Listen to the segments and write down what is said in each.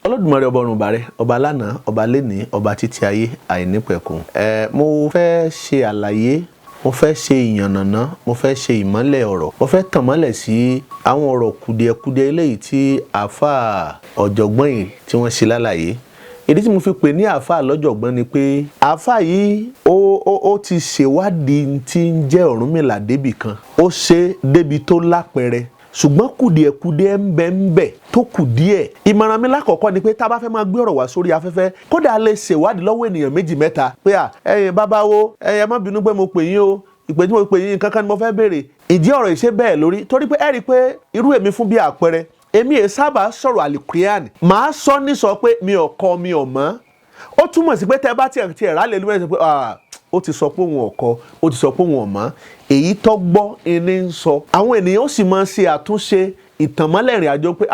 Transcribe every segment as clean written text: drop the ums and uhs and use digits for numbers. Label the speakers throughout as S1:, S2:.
S1: Olódùmarè ọba ọ̀run bàrẹ̀, ọba lánàá, ọba lénìí, ọba títí ayé àìnípẹ̀kun. Mo fẹ́ ṣe àlàyé, mo fẹ́ ṣe ìyànnàná, mo fẹ́ ṣe ìmọ́lẹ̀ ọ̀rọ̀, mo fẹ́ tàn mọ́lẹ̀ sí àwọn ọ̀rọ̀ kùdìẹ̀kudiẹ eléyìí tí àáfàá ọ̀jọ̀gbọ́n yìí tí wọ́n ṣe lálàyé. Ìdí tí mo fi pè ní àáfàá lọ́jọ̀gbọ́n ni pé àáfàá yìí ó ti ṣèwádìí tí ń jẹ́ Ọ̀rúnmìlà débì kan, ó ṣe débi tó lápẹẹrẹ, ṣùgbọ́n kùdìẹ̀kudiẹ ń bẹ tó kù díẹ̀. Ìmọ̀ràn mi lákọ̀ọ́kọ́ ni pé tá a bá fẹ́ máa gbé ọ̀rọ̀ wá sórí afẹ́fẹ́, kódà lè ṣèwádìí lọ́wọ́ ènìyàn méjì mẹ́ta pé ẹ̀yin bàbá wo ẹ má bínú pé mo pè yín o, ìpè tí mo pè yín nǹkan kan ni mo fẹ́ béèrè. Ìdí ọ̀rọ̀ ìṣe bẹ́ẹ̀ lórí torí pé ẹ rí i pé irú èmi fún bí àpẹẹrẹ, èmi è sábà sọ̀rọ̀ àlìkùránì, màá sọ ní sọ pé mi ò kọ́ mi ò mọ̀. Ó túmọ̀ sí pé tẹ́ bá tiẹ̀ rálẹ̀ lórí ẹ̀ sọ pé ó ti sọ pé òun ọ̀kọ́, ó ti sọ pé òun ọ̀mọ́. Èyí tó gbọ́ ẹni ń sọ. Àwọn ènìyàn ó sì máa ṣe àtúnṣe ìtànmọ́lẹ̀ ìrìn àjò pé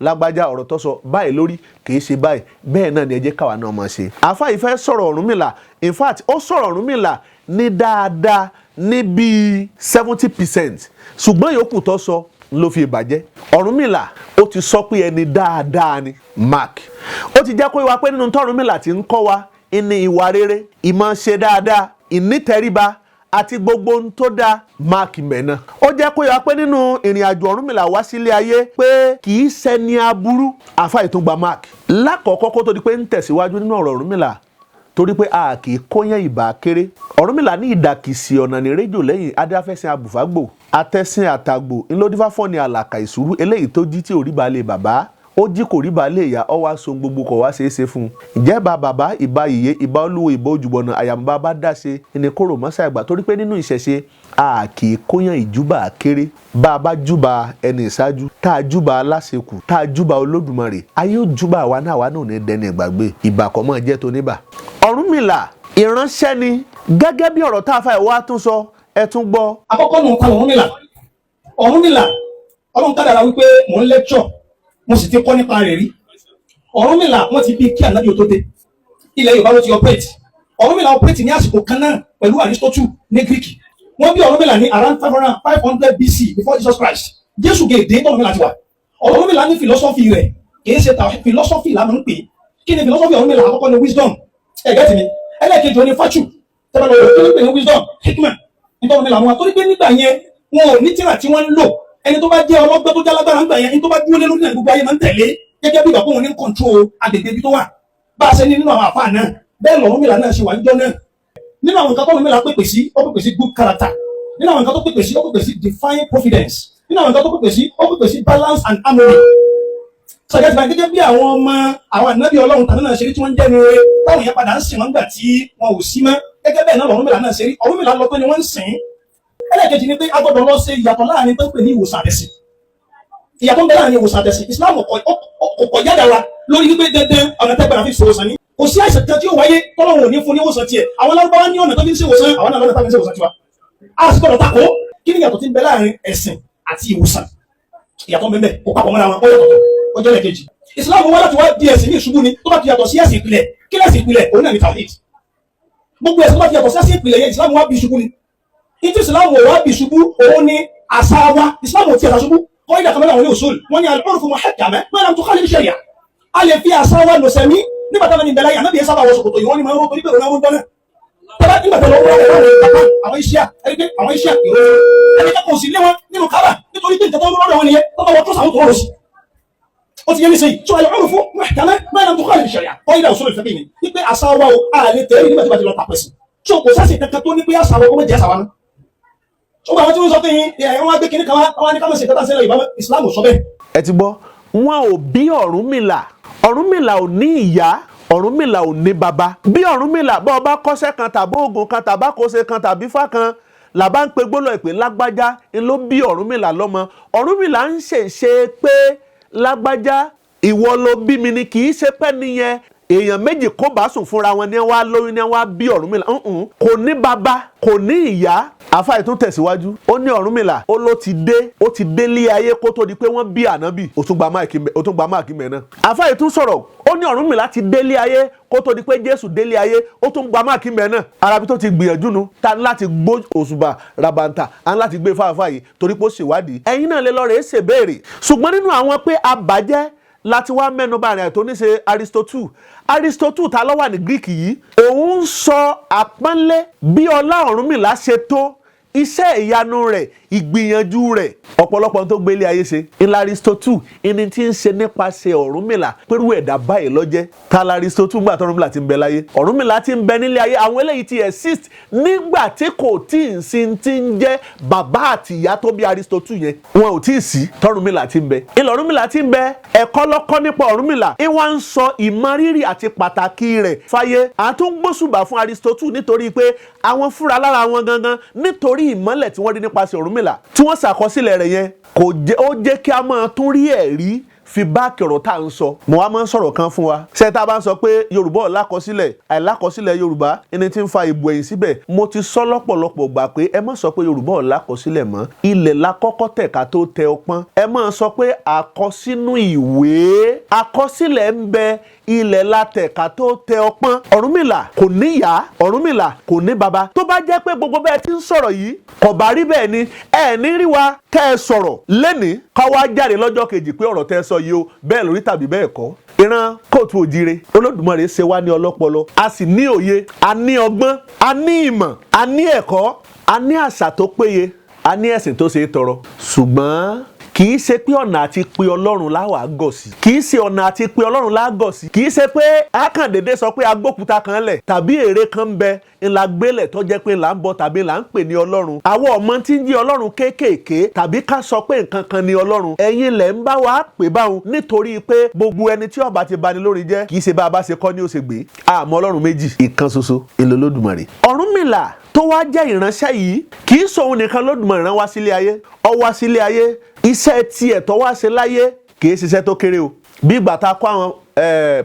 S1: lágbájá ọ̀rọ̀ tó sọ báyìí lórí kìí ṣe báyìí, bẹ́ẹ̀ náà ni ẹ jẹ́ káwa náà máa ṣe. Àáfàá yìí fẹ́ sọ̀rọ̀ Ọ̀rúnmìlà, in fact ó sọ̀rọ̀ Ọ̀rúnmìlà ní dáadáa ní bíi 70%, ṣùgbọ́n yòókù tó sọ ló fi ìbàjẹ́. Ọ̀rúnmìlà ó ti sọ pé ẹni dáadáa ni Mark. Ó ti jẹ́ kó wá pé nínú t'Ọ̀rúnmìlà ti ń kọ́ wa ní ìwà rere, ìmọ̀ ṣe dáadáa, ìnítẹríba àti gbogbo ohun tó dáa Mark mẹ́nà. Ó jẹ́ kó yà pé nínú ìrìn àjò Ọ̀rúnmìlà wá sílé ayé pé kì í ṣẹni aburú. Àáfàá yìí tún gba Mark. Lákọ̀ọ́kọ́ kó tó di pé ń tẹ̀síwájú nínú ọ̀rọ̀ Ọ̀rúnmìlà, torí pé a kì í kóyán ìbà kéré. Ọ̀rúnmìlà ní ìdàkìsì ọ̀nà ní rédíò lẹ́yìn adáfẹ́sìn abùfágbò, atẹ́sìn àtàgbò ńlọ́dífáfọ́ ni àlàkà ìṣúrú eléyìí tó jí tí ò rí balẹ̀ bàbá, ó jí kò rí balẹ̀ ìyá, ọ wá so gbogbo kọ̀ wá ṣeé ṣe fún un. Ǹjẹ́ bàbá ìbá ìyé ìbá olúwo ìbá ojúbọ̀nà àyàmúbá bá dá ṣe ẹni kóró mọ́sá ìgbà, torí pé nínú ìṣẹ̀ṣe a kì í kóyán ìjúbà kéré. Bá a bá júbà ẹni ìṣáájú, tá a júbà aláṣekù, tá a júbà Olódùmarè, ayé ó júbà wa náà ò ní dẹni ìgbàgbé. Ìbà kọ́ mọ́ jẹ́ tó níbà. Ọ̀rúnmìlà ìránṣẹ́ ni, gẹ́gẹ́ bí ọ̀rọ̀ tá a fà wá tún sọ, ẹ tún gbọ́.
S2: Àkọ́kọ́ nù kan Ọ̀rúnmìlà Ọlọ́run kádàrá wípé mò ń lẹ́kṣọ̀, mo sì ti kọ́ nípa rẹ̀ rí. Ọ̀rúnmìlà wọ́n ti bí kí ànábì ó tó dé. Ilẹ̀ Yorùbá ló ti operate. Ọ̀rúnmìlà operate ní àsìkò kan náà pẹ̀lú Aristotle ní Greek. Wọ́n bí Ọ̀rúnmìlà ní around 500 BC before Jesus Christ. Jésù gèdè Ọ̀rúnmìlà ti wà. Ọ̀rúnmìlà ní philosophy rẹ̀ kìí ṣe tàwọn philosophy la máa ń pè. Kí ni philosophy Ọ̀rúnmìlà? Àkọ́kọ́ ni wisdom. Ẹ̀gẹ́ ti mi. Ẹlẹ́ẹ̀kejì ni virtue. Tẹ́lẹ̀ lọ́wọ́ kí ni pè ní wisdom? Hikmah. Nítorí Ọ̀rúnmìlà wọn torí pé nígbà yẹn wọn ò ní tírà tí wọ́n ń lò. Ẹni tó bá jẹ́ ọlọ́gbọ́n tó jálágbára ń gbà yẹn, ẹni tó bá dúró lé lórí náà gbogbo ayé máa ń tẹ̀lé gẹ́gẹ́ bí ìgbà pé òun ní control agbègbè ibi tó wà. Bá a ṣe ní nínú àwọn àfáà náà, bẹ́ẹ̀ l'Ọ̀rúnmìlà náà ṣe wà níjọ́ náà. Nínú àwọn nǹkan tó Ọ̀rúnmìlà pèpè sí, ó pèpè sí good character. Nínú àwọn nǹkan tó pèpè sí, ó pèpè sí divine providence. Nínú àwọn nǹkan tó pèpè sí, ó pèpè sí balance and harmony. Sọ̀rọ̀ ìgbà gẹ́gẹ́ bí àwọn ọmọ àwọn ànábì Ọlọ́run tàbí náà ṣe rí tí wọ́n ń jẹ́nu rere, táwọn yẹn padà ń sìn wọ́n gbà tí wọn ò sí mọ́. Gẹ́gẹ́ bẹ́ẹ̀ náà l'Ọ̀rúnmìlà náà ṣe rí. Ọ̀rúnmìlà lọ pé ni wọ́n ń sìn. Ẹlẹ́ẹ̀kejì ni pé a gbọ́dọ̀ lọ ṣe ìyàtọ̀ láàrin tó ń pè ní ìwòsàn àtẹ̀sìn. Ìyàtọ̀ ń bẹ láàrin ìwòsàn àtẹ̀sìn. Islam kò yáda wa lórí wípé dandan ọ̀nà tẹ́gbẹ̀rẹ̀ fi ṣòwòsàn ní. Kò sí àìsàn kan tí ó wáyé tọ́lọ́run ò ní fún ní ìwòsàn tiẹ̀. Àwọn Lárúbáwá ní ọ̀nà tó fi ń ṣèwòsàn, àwọn náà lọ́nà tó fi ń ṣèwòsàn tiwa. A sì gbọ́dọ̀ takò kí ni ìyàtọ̀ tí ń bẹ láàrin ẹ̀sìn àti ìwòsàn. Ìyàtọ̀ ń bẹ kò papọ̀ mọ́ra wọn, ó yàtọ̀ ó jẹ́ lẹ́ẹ̀kejì. Islam wá láti wá di ẹ̀sìn ní ìṣubú ni tó bá ti yàtọ̀ sí ẹ̀sìn ìpìlẹ̀. Kí lẹ́sìn ìpìlẹ̀? Òun náà ni tawhid. Gbogbo ẹ̀sìn tó bá ti yàtọ̀ sí ẹ̀sìn ìpìlẹ̀ yẹn Islam wá bí ìṣubú ni. Ìtí Islam wá bí ìṣubú òun ni àṣà wa. Islam ò ti ẹ̀sà ṣubú. Kọ́ ìdá kan mẹ́rin òṣùl, wọ́n ní al-urfu muhakkama ma lam tukhalif sharia. A lè fi àṣà wa lò sẹ́mi nígbà táwọn ìbẹ̀lẹ̀ yà náà bí ẹ sábà wọ ṣòkòtò yìí wọ́n ní máa ń rọ́ torí pé òun náà ń dọ́nà. Tọ́lá nígbà tó lọ wúrọ̀ rẹ̀ àwọn iṣẹ́ ìròyìn ẹni kẹ́kọ̀ọ́ sí lé wọn nínú kábà nítorí pé ìjọba olóró wọn nìyẹn tó bá wọ́n tó sàwọn tó rọ̀ sí. Ó ti yẹ ní sẹ́yìn, so al-urfu muhakkama ma lam tukhalif sharia. Kọ́ ìdá òṣùl ìfẹ́ mi ní pé àṣà wa o a lè tẹ̀lé nígbà tí wọ́n ti lọ tàpẹ̀sì. So kò sásì kankan tó ní pé àṣà wa kó mọ̀ jẹ́ àṣà wa náà. Ṣùgbọ́n àwọn tí wọ́n sọ pé wọ́n wá gbé kíní kan wá ní kámọ̀ sí ìtọ́ta sílẹ̀ ìbámu ìsìláàmù sọ bẹ́ẹ̀.
S1: Ẹ ti gbọ́, wọn ò bí Ọ̀rúnmìlà. Ọ̀rúnmìlà ò ní ìyá, Ọ̀rúnmìlà ò ní bàbá. Bí Ọ̀rúnmìlà bá ọba kọ́ṣẹ́ kan tàbí oògùn kan tàbí àkóso kan tàbí fá kan làbá ń pe gbólọ̀ ìpè lágbájá ń ló bí Ọ̀rúnmìlà lọ́mọ. Ọ̀rúnmìlà ń ṣèṣe pé lágbájá ìwọ ló bí mi ni, kì í ṣe pẹ́ nìyẹn. Èèyàn méjì kó bá sùn fúnra wọn ní wá lóyún ní wá bí Ọ̀rúnmìlà. Kò ní bàbá, kò ní ìyá. Àáfàá tún tẹ̀síwájú, ó ní Ọ̀rúnmìlà ó ló ti délé ayé kó tó di pé wọ́n bí ànábì. Ó tún gba máàkì mẹ́ náà. Àáfàá tún sọ̀rọ̀, ó ní Ọ̀rúnmìlà ti délé ayé kó tó di pé Jésù délé ayé, ó tún gba máàkì mẹ́ náà. Arabi tó ti gbìyànjú nu ta láti gbó òṣùbà rabanta á láti gbé fáfáà yìí torí pé ó ṣèwádìí. Ẹ̀yin náà lè lọ rèé ṣèbéèrè. Ṣùgbọ́n nínú àwọn pé abàjẹ́ láti wá mẹ́nuba rẹ̀ tó ní ṣe Aristotle ta ló wà ní Greek yìí òun ń sọ àpọ́nlé bí ọlá Ọ̀rúnmìlà ṣe tó iṣẹ́ ìyanu rẹ̀ ìgbìyànjú rẹ̀ ọ̀pọ̀lọpọ̀ tó gbé ilé ayé ṣe ńlá Aristotle ẹni tí ń ṣe nípasẹ̀ Ọ̀rúnmìlà pẹ̀lú ẹ̀dá báyìí lọ́jẹ́ ta la Aristotle gbà tọ́rúnmìlà ti ń bẹ láyé Ọ̀rúnmìlà ti ń bẹ nílé ayé àwọn eléyìí ti exist nígbà tí kò tí ì sí ti ń jẹ́ bàbá àti ìyá tó bí Aristotle yẹn wọn ò tí ì sí tọ́rúnmìlà ti ń bẹ ilẹ̀ Ọ̀rúnmìlà ti ń bẹ ẹ̀kọ́ lọ́kọ́ nípa Ọ̀rúnmìlà ìwà ń sọ ìmọrírì àti pàtàkì rẹ̀ fáyé àtúngbósùbà fún Aristotle nítorí pé àwọn fúnra lára wọn gangan nítorí ìmọ́lẹ̀ tí wọ́n rí nípasẹ̀ Ọ̀rúnmìlà tí wọ́n ṣàkọsílẹ̀ rẹ̀ yẹn ó jẹ́ kí a máa tún rí ẹ̀rí fi báàkì ọ̀rọ̀ tá à ń sọ mo wá máa ń sọ̀rọ̀ kan fún wa ṣé tá a bá ń sọ pé Yorùbá ò lákọsílẹ̀ àìlákọsílẹ̀ Yorùbá ẹni tí ń fa ìbò ẹ̀yìn síbẹ̀ mo ti sọ lọ́pọ̀lọpọ̀ gbà pé ẹ má sọ pé Yorùbá ò lákọsílẹ̀ mọ́ ilẹ̀ la kọ́kọ́ tẹ̀ ká tó tẹ ọpọ́n ẹ má sọ pé àkọsínú ìwé àkọsílẹ̀ ń bẹ ilẹ̀ la tẹ̀ ká tó tẹ ọpọ́n Ọ̀rúnmìlà kò ní ìyá Ọ̀rúnmìlà kò ní baba tó bá jẹ́ pé gbogbo bẹ́ẹ̀ ti ń sọ̀rọ̀ yìí kò bá rí bẹ́ẹ̀ ni ẹ ní rí wa kẹ́ ẹ sọ̀rọ̀ lẹ́ni ká wá jáde lọ́jọ́ kejì pé ọ̀rọ̀ tẹ́ sọ yìí o bẹ́ẹ̀ lórí tàbí bẹ́ẹ̀ kọ́ ìran kóòtù òjire Olódùmarè ṣe wá ní ọlọ́pọlọ a sì ní òye a ní ọgbọ́n a ní ìmọ̀ a ní ẹ̀kọ́ a ní àṣà tó péye a ní ẹ̀sìn tó ṣe é tọrọ ṣùgbọ́n kì í ṣe pé ọ̀nà àti pé Ọlọ́run láwàá gọ̀ sí kì í ṣe ọ̀nà àti pé Ọlọ́run lágọ̀ sí kì í ṣe pé akàndédé sọ pé agbókúta kan lẹ̀ tàbí ère kan ń bẹ ńlá gbélẹ̀ tó jẹ́ pé là ń bọ tàbí là ń pè ní Ọlọ́run àwọn ọmọ tí ń jí Ọlọ́run kéékèèké tàbí ká sọ pé nǹkan kan ní Ọlọ́run ẹ̀yin lẹ̀ ń bá wa pè báwọn nítorí pé gbogbo ẹni tí ọba ti bani lórí jẹ́ kì í ṣe bá a bá ṣe kọ́ ní ó ṣe gbé àmọ́ Ọlọ́run méjì ìkan ṣoṣo ìlólódùmarè Ọ̀rúnmìlà tó wá jẹ́ ìránṣẹ́ yìí kì í sòun nìkan lódùmarè rán wá sílé ayé ó wá sílé ayé iṣẹ́ tiẹ̀ tó wá ṣe láyé kì í ṣiṣẹ́ tó kéré o bí ìgbà tá a kó àwọn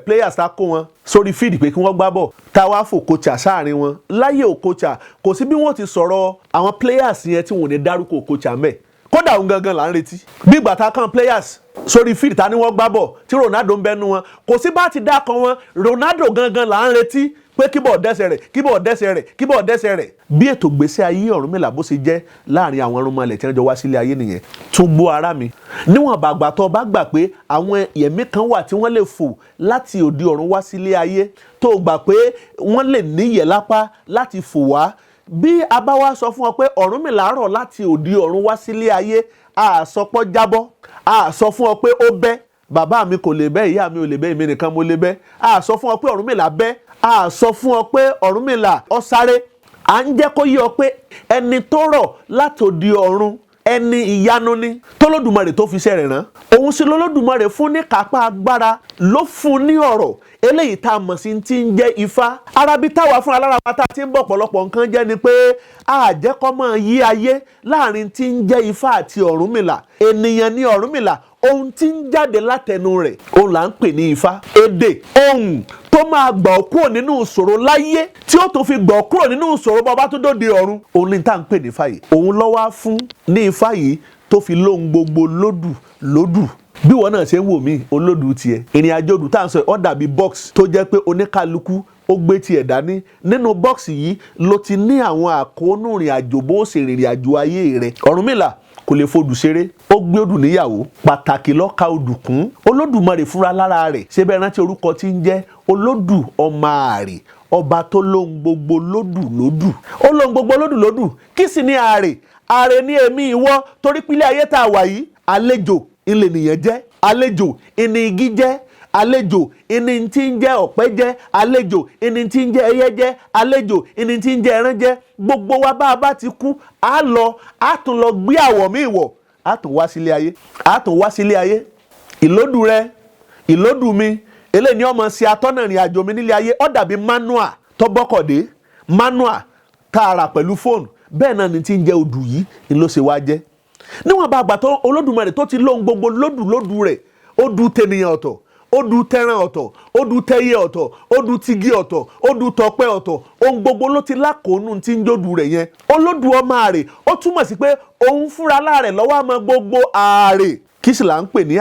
S1: players tá a kó wọn sórí fíìdì pé kí wọ́n gbá bọ̀ tá a wá fò kóòchà sáàrin wọn láyé òkóòchà kò sí bí wọ́n ti sọ̀rọ̀ àwọn players yẹn tí wọ́n ò ní dárúkọ òkóòchà mẹ́ kódà òun gangan là ń retí bí ìgbà tá a kàn players sórí fíìdì tá a ní wọ́n gbá bọ̀ tí Ronaldo ń bẹnu wọn kò sí bá ti dákan wọn Ronaldo gangan là ń retí pé kíbọ̀ dẹ́sẹ̀ rẹ̀ kíbọ̀ dẹ́sẹ̀ rẹ̀ kíbọ̀ dẹ́sẹ̀ rẹ̀ bí ètò gbèsè ayé Ọ̀rúnmìlà bó ṣe jẹ́ láàrin àwọn arúnmọlẹ̀ tí wọ́n jọ wá sílé ayé nìyẹn tún gbọ́ ara mi níwọ̀n bàgbà tó bá gbà pé àwọn ẹ̀mí kan wà tí wọ́n lè fò láti òde ọ̀run wá sílé ayé tó gbà pé wọ́n lè níyẹ̀ lápá láti fò wá bí a bá wá sọ fún ọ pé Ọ̀rúnmìlà rọ̀ láti òde ọ̀run wá sílé ayé àsọpọ̀ jábọ́ àsọ fún ọ pé ó bẹ́ bàbá mi kò lè bẹ́ ìyá mi ò lè bẹ́ èmi nìkan mo lè bẹ́ àsọ fún ọ pé Ọ̀rúnmìlà bẹ́ a sọ fún ọ pé Ọ̀rúnmìlà ó sáré à ń jẹ́ kó yé ọ pé ẹni tó rọ̀ látòdì ọ̀run ẹni ìyanu ni tólódùmarè tó fi iṣẹ́ rẹ̀ rán òun sì lólódùmarè fún ní kápá agbára ló fún ní ọ̀rọ̀ eléyìí tá a mọ̀ sí ti ń jẹ́ ifá arabi táwa fún alára wa tá a ti ń bọ̀ pọ̀lọpọ̀ nǹkan jẹ́ ni pé àjẹkọ́ máa yí ayé láàrin tí ń jẹ́ ifá àti Ọ̀rúnmìlà ènìyàn ní Ọ̀rúnmìlà ohun tí ń jáde látẹnu rẹ̀ òun là ń pè ní ifá èdè ohun tó máa gbà ọ́ kúrò nínú ìṣòro láyé tí ó tó fi gbà ọ́ kúrò nínú ìṣòro bàbá tó dòde ọ̀run òun ní tá à ń pè ní ifá yìí òun ló wá fún ní ifá yìí tó fi lóhun gbogbo lódù bí wọn náà ṣe ń wò mí olódù tiẹ̀ ìrìn àjò òdù tá à ń sọ ó dàbí box tó jẹ́ pé oníkálukú ó gbé tiẹ̀ dání nínú bọ́ọ̀sì yìí ló ti ní àwọn àkóónú ìrìn àjò bó ṣe rìnrìn àjò ayé rẹ̀ Ọ̀rúnmìlà kò lè fodù ṣeré ó gbé odù níyàwó pàtàkì lọ́ka odù kún Olódùmarè fúnra lára rẹ̀ ṣé bẹ́ẹ̀ rántí orúkọ tí ń jẹ́ Olódù ọmọ àrè ọba tó lóhun gbogbo lódù ó lóhun gbogbo lódù kí sì ní àrè ní èmi ìwọ torí pílẹ̀ ayé tá a wà yìí àlejò ilé nìyẹn jẹ́ àlejò ìní igi jẹ́ àlejò ìní tí ń jẹ́ ọ̀pẹ jẹ́ àlejò ìní tí ń jẹ́ ẹyẹ jẹ́ àlejò ìní tí ń jẹ́ ẹran jẹ́ gbogbo wa bá a bá ti kú á tún lọ gbé àwọ̀ mi wọ̀ á tún wá sílé ayé ìlódù rẹ ìlódù mi eléyìí ni ọmọ sí atọ́nà ìrìn àjò mi nílé ayé ó dàbí manual tó bọ́kọ̀dé manual tààrà pẹ̀lú fóònù bẹ́ẹ̀ náà ni tí ń jẹ́ odù yìí ni ló ṣe wá jẹ́ níwọ̀n bá àgbà tó Olódùmarè tó ti lóhun gbogbo lódù rẹ̀ ó du tènìyàn ọ̀tọ̀ ó du tẹran ọ̀tọ̀ ó du tẹyẹ ọ̀tọ̀ ó du tigi ọ̀tọ̀ ó du tọpẹ ọ̀tọ̀ ohun gbogbo ló ti lákòónú tí ń jódu rẹ̀ yẹn Olódù ọmọ àrè ó túmọ̀ sí pé òun fúnra láàrẹ̀ lọ́wọ́ àmọ́ gbogbo àrè kí sì là ń pè ní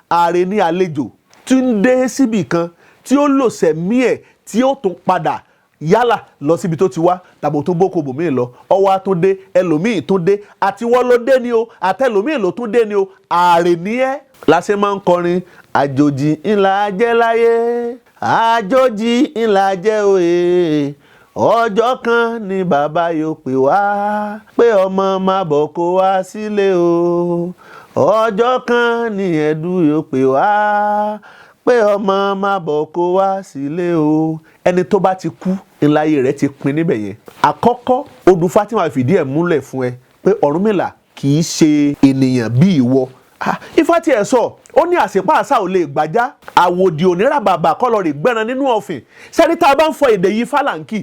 S1: àrè ní àlejò tí ń dé síbì kan tí ó lò sẹ̀mí ẹ̀ tí ó tún padà yálà lọ síbi tó ti wá tàbí tó bókò bòmíì lọ ọwọ́ tó dé ẹlòmíì tó dé àtiwọ́ ló dé ni o àtẹlòmíì ló tún dé ni o àrè ní ẹ́ la ṣe máa ń kọrin àjòjì ńlá jẹ́ láyé àjòjì ńlá jẹ́ òye ọjọ́ kan ni bàbá yóò pè wá pé ọmọ máa bọ̀ kó wá sílé o ọjọ́ kan ni ẹ̀dú yóò pè wá pé ọmọ máa bọ̀ kó wá sílé o. ẹni tó bá ti kú ńláyé rẹ̀ ti pin níbẹ̀ yẹn. àkọ́kọ́ odù Fátímà fìdí ẹ̀ múlẹ̀ fún ẹ pé Ọ̀rúnmìlà kì í ṣe ènìyàn bí ìwọ. Ifá tiẹ̀ sọ ó ní àṣepá àṣà ò lè gbàjá àwòdì òníra bàbà kọ́lọ̀ rè gbẹ́ran nínú ọ̀fìn. sẹ́ni tá a bá ń fọ èdè yìí fàlàǹkì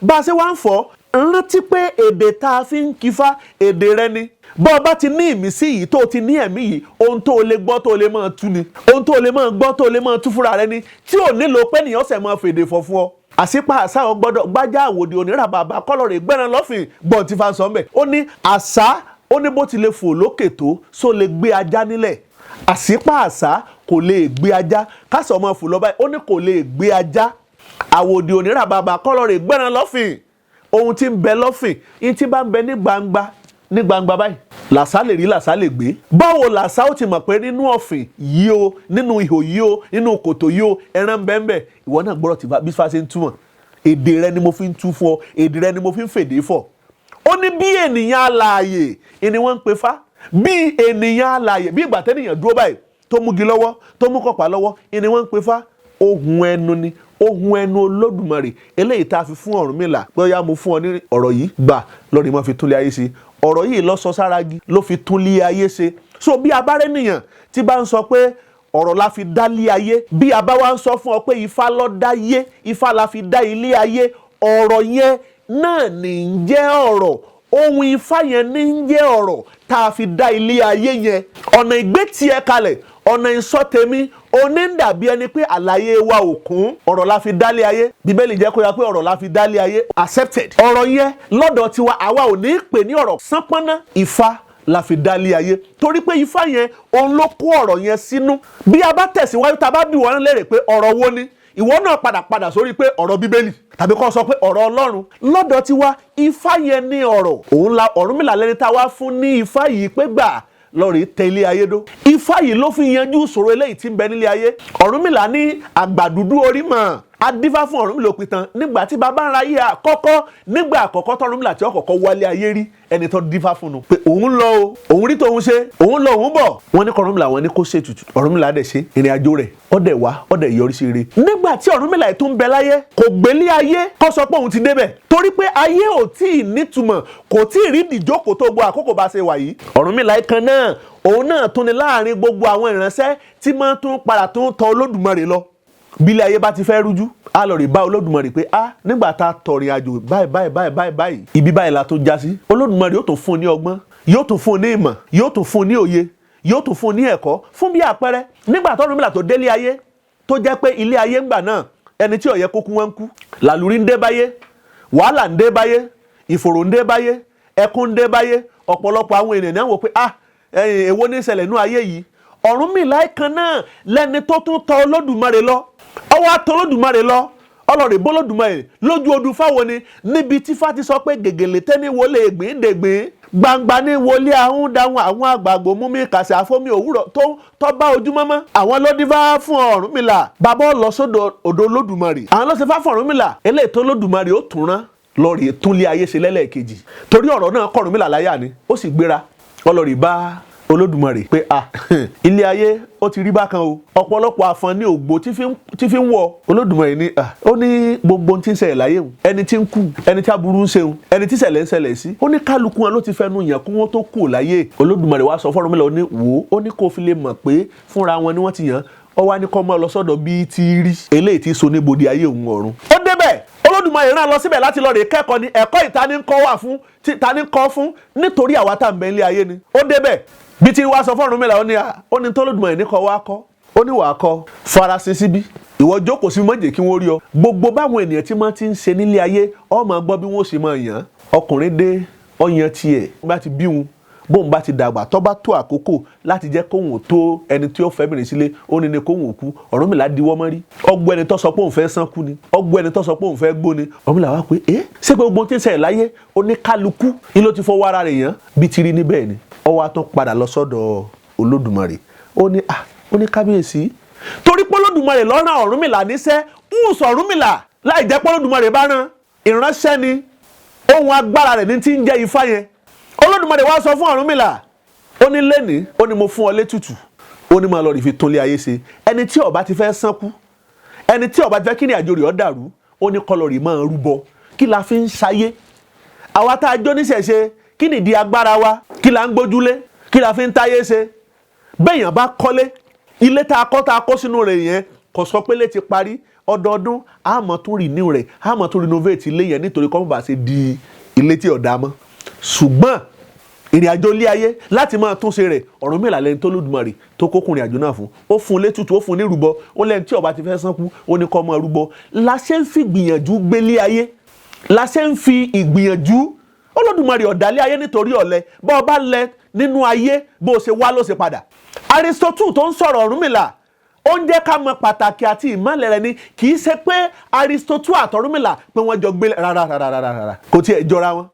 S1: bá a ṣe wá ń fọ rántí pé èdè tá a fi ń kífá èdè rẹ ni. bọ́ ọ bá ti ní ìmísí yìí tó ti ní ẹ̀mí yìí ohun tó o lè gbọ́ tó o lè máa tú ni ohun tó o lè máa gbọ́ tó o lè máa tú fúnra rẹ ni tí ò nílò pé nìyẹn ọ̀sẹ̀ máa fèdè fọ̀ fún ọ. àṣìpa àṣà ò gbọ́dọ̀ gbájá àwòdì òníra bàbà kọ́lọ̀ rè gbẹ́ran lọ́fìn gbọ̀n ti fa sọ mbẹ̀. ó ní àṣà ó ní bó ti lè fò lókè tó só lè gbé ajá nílẹ̀. àṣìpa àṣà kò lè gbé ajá kásọ̀ ọmọ fò lọ báyìí ó ní kò lè gbé ajá àwòdì òníra bàbà kọ́lọ̀ rè gbẹ́ran lọ́fìn. ohun tí ń bẹ lọ́fìn ihun tí bá ń bẹ ní gbangba báyìí làṣà lè rí làṣà lè gbé. báwo làṣà ó ti mọ̀ pé nínú ọ̀fìn yìí o nínú ihò yìí o nínú kòtò yìí o ẹran bẹ́ẹ̀ ìwọ náà gbọ́dọ̀ tí bí Ifá ṣe ń túmọ̀ èdè rẹ ni mo fi ń tú fún ọ èdè rẹ ni mo fi ń fèdè fọ̀. ó ní bí ènìyàn alààyè ni wọ́n ń pe Fá bí ènìyàn alààyè bí ìgbà tẹ́nìyàn dúró báyìí tó múgi lọ́wọ́ tó mú kọ̀pá lọ́wọ́ ni wọ́n ń pe Fá. ohun ẹnu ni ohun ẹnu Olódùmarè eléyìí tá a fi fún Ọ̀rúnmìlà pé ó yá mo fún ọ ní ọ̀rọ̀ yìí gbà lọ́ọ̀rì mọ́ fi túnlé ayé ṣe ọ̀rọ̀ yìí lọ sọ sáragi ló fi túnlé ayé ṣe. so bí abárẹ́ nìyàn tí bá ń sọ pé ọ̀rọ̀ la fi dá lé ayé bí a bá wá ń sọ fún ọ pé Ifá ló dá yé Ifá la fi dá ilé ayé ọ̀rọ̀ yẹn náà ní ń jẹ́ ọ̀rọ̀ ohun Ifá yẹn ní ń jẹ́ ọ̀rọ̀ tá a fi dá ilé ayé yẹn. ọ̀nà ìgbé tiẹ̀ kalẹ̀ ọ̀nà ìsọtẹ̀mí oní ń dàbí ẹni pé àlàyé wa ò kún ọ̀rọ̀ la fi dálé ayé bíbélì jẹ́ kó yà pé ọ̀rọ̀ la fi dálé ayé accepted. ọ̀rọ̀ yẹn lọ́dọ̀ tiwa àwa ò ní pè ní ọ̀rọ̀ sánpọ́nná Ifá la fi dálé ayé torí pé Ifá yẹn òun ló kó ọ̀rọ̀ yẹn sínú. bí a bá tẹ̀síwájú tá a bá bí wọn lérè pé ọ̀rọ̀ wo ni ìwọ náà padà sórí pé ọ̀rọ̀ bíbélì tàbí kó sọ pé ọ̀rọ̀ Ọlọ́run lọ́dọ̀ tiwa Ifá yẹn ní ọ̀rọ̀ òun la Ọ̀rúnmìlà lẹ́ni tá a wá fún ní Ifá yìí pé gbà lọ́ọ̀rì tẹ ilé ayé dó. Ifá yìí ló fi yanjú ìṣòro eléyìí tí ń bẹ nílé ayé. Ọ̀rúnmìlà ní àgbà dúdú orí mọ̀ adífá fún Ọ̀rúnmìlà òpìtàn nígbà tí bàbá ńlá yìí àkọ́kọ́ nígbà àkọ́kọ́ tọ́rúnmìlà tí ó kọ́kọ́ wálé ayé rí ẹni tó dífá fún un pé òun lọ o òun rí tòun ṣe òun lọ òun bọ̀ wọ́n ní kọ́rúnmìlà wọn ní kó ṣe tutù Ọ̀rúnmìlà dẹ̀ ṣe ìrìn àjò rẹ̀ ọ̀dẹ̀ wá ọ̀dẹ̀ yọrí sí ire. nígbà tí Ọ̀rúnmìlà tó ń bẹ láyé kò gbélé ayé kó sọ pé òun ti débẹ̀ torí pé ayé ò tí ì nítumọ̀ kò tí ì rí ìdíjókòó tó gbọ́ àkókò bá ṣe wà yìí. Ọ̀rúnmìlà kan náà òun náà tún ni láàrin gbogbo àwọn ìránṣẹ́ tí máa tún padà tún tọ Olódùmarè lọ. bílẹ̀ ayé bá ti fẹ́ rújú a lọ rí bá Olódùmarè pé nígbà tá a tọ̀rìn àjò báyìí ibi báyìí la tó já sí. Olódùmarè yóò tún fún un ní ọgbọ́n yóò tún fún un ní ìmọ̀ yóò tún fún un ní òye yóò tún fún un ní ẹ̀kọ́ fún bí àpẹẹrẹ nígbà tó Ọ̀rúnmìlà tó délé ayé tó jẹ́ pé ilé ayé ńgbà náà ẹni tí ó yẹ kó kú wọn ń kú làlùrí ń dé báyé wàhálà ń dé báyé ìfòrò ń dé báyé ẹkún ń dé báyé ọ̀pọ̀lọpọ̀ àwọn ènìyàn náà wò pé èwo ní ìṣẹ̀lẹ̀ nú ayé yìí. Ọ̀rúnmìlà kan náà lẹ́ni tó tún tọ Olódùmarè lọ ọwọ́ àtọ Olódùmarè lọ ọlọ́rẹ̀ bọ́lódùmarè lójú odù fáwọn ni níbi tí Ifá ti sọ pé gègèlè tẹ́ni wọlé ègbìn dègbìn gbangba ní wọlé ahun dáhùn àwọn àgbààgbò mú mi kàṣẹ àfọmí òwúrọ̀ tó bá ojúmọ́mọ́ àwọn ló dífá fún Ọ̀rúnmìlà bàbá lọ sódò odò Olódùmarè àwọn ló ṣe fá fún Ọ̀rúnmìlà eléyìí tó Olódùmarè ó tún rán lọ́ọ̀rì túnlé ayé ṣe lẹ́lẹ́ẹ̀kejì torí ọ̀rọ̀ náà kọ́ Ọ̀rúnmìlà láyà ni ó sì gbéra ọlọ́rì bá Olódùmarè pé ilé ayé ó ti rí bákan o ọ̀pọ̀lọpọ̀ àfọn ní ògbó tí fi ń wọ Olódùmarè ní ó ní gbogbo tí ń ṣẹlẹ̀ láyé òun ẹni tí ń kú ẹni tí aburú ń ṣeun ẹni tí ṣẹlẹ̀ ń ṣẹlẹ̀ sí ó ní kálukú wọn ló ti fẹnu yàn kó wọn tó kú láyé. Olódùmarè wá sọ fọ́rọ̀mìlà ó ní wò ó ní kó fi lè mọ̀ pé fúnra wọn ni wọ́n ti yàn ọ wá ní kọ́ mọ́ lọ sọ́dọ̀ bíi ti rí eléyìí tí so níbodè ayé òun ọ̀run. ó débẹ̀ Olódùmarè rán lọ síbẹ̀ láti lọ rè kẹ́kọ̀ọ́ ni ẹ̀kọ́ ìtaníkọ́ fún nítorí àwa tá à ń bẹ nílé ayé ni. ó débẹ̀ bí tí wàá sọ fún Ọ̀rúnmìlà ó ní t'Olódùmarè ní kọ́ wá kọ́ ó ní wàá kọ́ farasin síbí ìwọ jókòó sí mọ́jẹ̀ kí wọ́n rí ọ gbogbo báwọn ènìyàn tí wọ́n ti ń ṣe nílé ayé ọ máa gbọ́ bí wọ́n ṣe máa yàn ọkùnrin dé ọyàn tiẹ̀ bá ti bí wọn bóun bá ti dàgbà tó bá tó àkókò láti jẹ́ kóhùn tó ẹni tí ó fẹ́ bìnrin sílé ó ní kóhùn kú Ọ̀rúnmìlà diwọ́ mọ́ rí ọgbọ́ ẹni tó sọ pé òun fẹ́ sánkú ni ọgbọ́ ẹni tó sọ pé òun fẹ́ gbó ni Ọ̀rúnmìlà wá pé ṣé pé gbogbo tí ń ṣẹlẹ̀ láyé ó ní kálukú ni ló ti fọwọ́ ara rẹ̀ yàn bí ti rí níbẹ̀ ni ó wá tún padà lọ sọ́dọ̀ Olódùmarè ó ní kábíyèsí torí pé Olódùmarè ló rán Ọ̀rúnmìlà níṣẹ́ ń sọ Ọ̀rúnmìlà láì jẹ́ pé Olódùmarè bá rán ìránṣẹ́ ni ohun agbára rẹ̀ ní ti ń jẹ́ ifá yẹn. Olódùmarè wá sọ fún Ọ̀rúnmìlà ó ní lẹ́ni ó ní mo fún ọ létùtù ó ní máa lọ rí fi tún lé ayé ṣe ẹni tí ó bá ti fẹ́ sánkú ẹni tí ó bá ti fẹ́ kí ni àjò rẹ̀ ó dàrú ó ní kọlọ̀rì máa rúbọ kí la fi ń ṣayé àwa tá a jó níṣẹ̀ṣe kí nìdí agbára wa kí la ń gbójúlé kí la fi ń táyé ṣe béèyàn bá kọ́lé ilé tá a kọ́ sínú rẹ̀ yẹn kò sọ pé lé ti parí ọdọọdún a máa tún renew rẹ̀ a máa tún renovate ilé yẹn nítorí kọ́ bá ṣe di ilé tí ọ̀dà mọ́ ṣùgbọ́n ìrìn àjò ilé ayé láti máa túnṣe rẹ̀ Ọ̀rúnmìlà lẹ́ni tó Olódùmarè tó kókùnrin àjò náà fún ó fún un létùtù ó fún un ní rúbọ ó lẹ́ni tí ó bá ti fẹ́ sánkú ó ní kó máa rúbọ la ṣe ń fi gbìyànjú gbélé ayé la ṣe ń fi ìgbìyànjú Olódùmarè ọ̀dàlẹ̀ ayé nítorí ọ̀lẹ bó o bá lẹ nínú ayé bó o ṣe wá ló ṣe padà. Aristotle tó ń sọ̀rọ̀ Ọ̀rúnmìlà ó ń jẹ́ ká mọ pàtàkì àti ìmọ̀lẹ̀ rẹ̀ ni kì í ṣe pé Aristotle àtọ̀rúnmìlà pé wọ́n jọ gbé rárá kò tiẹ̀ jọra wọn.